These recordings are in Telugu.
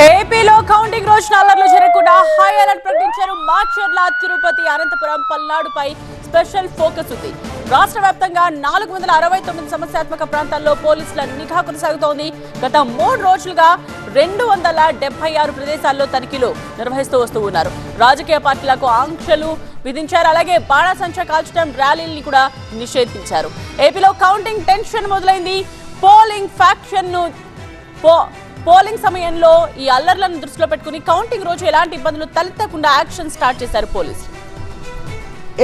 ఏపీలో కౌంటింగ్ రోజు అల్లర్లు జరగకుండా హై అలర్ట్ ప్రకటించారు. మాచర్ల, తిరుపతి, అనంతపురం, పల్నాడుపై స్పెషల్ ఫోకస్ ఉంది. రాష్ట్ర వ్యాప్తంగా 469 సమస్యాత్మక ప్రాంతాల్లో పోలీసుల నిఘా కొనసాగుతోంది. గత 3 రోజులుగా 276 ప్రదేశాల్లో తనిఖీలు నిర్వహిస్తూ వస్తూ ఉన్నారు. రాజకీయ పార్టీలకు ఆంక్షలు విధించారు. అలాగే బాణాసంచా కాల్చడం, ర్యాలీల్ని కూడా నిషేధించారు. ఏపీలో కౌంటింగ్ టెన్షన్ మొదలైంది. పోలింగ్ సమయంలో ఈ అల్లర్లను దృష్టిలో పెట్టుకుని కౌంటింగ్ రోజు ఎలాంటి ఇబ్బందులు తలెత్తకుండా యాక్షన్ స్టార్ట్ చేశారు పోలీసులు.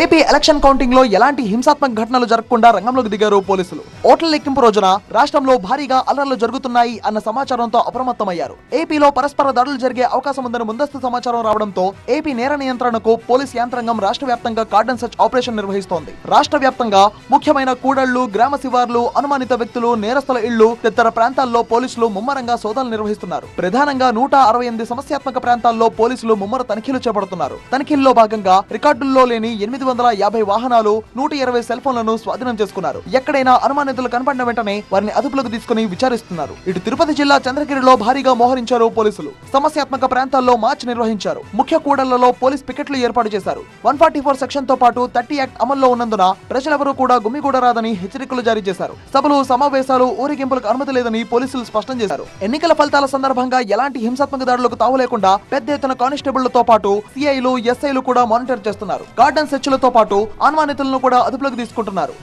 ఏపీ ఎలక్షన్ కౌంటింగ్ లో ఎలాంటి హింసాత్మక ఘటనలు జరగకుండా రంగంలోకి దిగారు పోలీసులు. ఓట్ల లెక్కింపు రోజున రాష్ట్రంలో భారీగా అల్లర్లు జరుగుతున్నాయి అన్న సమాచారంతో అప్రమత్తమయ్యారు. ఏపీలో పరస్పర దాడులు జరిగే అవకాశం ఉందని ముందస్తు సమాచారం రావడంతో ఏపీ నేర నియంత్రణకు పోలీస్ యంత్రాంగం రాష్ట్ర వ్యాప్తంగా కార్డన్ సెర్చ్ ఆపరేషన్ నిర్వహిస్తోంది. రాష్ట్ర వ్యాప్తంగా ముఖ్యమైన కూడళ్లు, గ్రామ శివార్లు, అనుమానిత వ్యక్తులు, నేరస్తుల ఇళ్లు తదితర ప్రాంతాల్లో పోలీసులు ముమ్మరంగా సోదాలు నిర్వహిస్తున్నారు. ప్రధానంగా 168 సమస్యాత్మక ప్రాంతాల్లో పోలీసులు ముమ్మర తనిఖీలు చేపడుతున్నారు. తనిఖీల్లో భాగంగా రికార్డుల్లో లేని 850 వాహనాలు, 120 సెల్ ఫోన్లను స్వాధీనం చేసుకున్నారు. ఎక్కడైనా అనుమానితులు కనపడిన వెంటనే వారిని అదుపులోకి తీసుకుని విచారిస్తున్నారు. ఇటు తిరుపతి జిల్లా చంద్రగిరిలో భారీగా మోహరించారు పోలీసులు. సమస్యాత్మక ప్రాంతాల్లో మార్చ్ నిర్వహించారు. ముఖ్య కూడళ్లలో పోలీస్ పికెట్లు ఏర్పాటు చేశారు. 144 సెక్షన్ తో పాటు 30 యాక్ట్ అమల్లో ఉన్నందున ప్రజలెవరూ కూడా గుమిగూడరాదని హెచ్చరికలు జారీ చేశారు. సభలు, సమావేశాలు, ఊరేగింపులకు అనుమతి లేదని పోలీసులు స్పష్టం చేశారు. ఎన్నికల ఫలితాల సందర్భంగా ఎలాంటి హింసాత్మక దాడులకు తావు లేకుండా పెద్ద ఎత్తున కానిస్టేబుళ్లతో పాటు సిఐలు, ఎస్ఐలు కూడా మానిటర్ చేస్తున్నారు. గార్డెన్ సెర్చ్లతో పాటు అనుమానితులను కూడా అదుపులోకి తీసుకుంటున్నారు.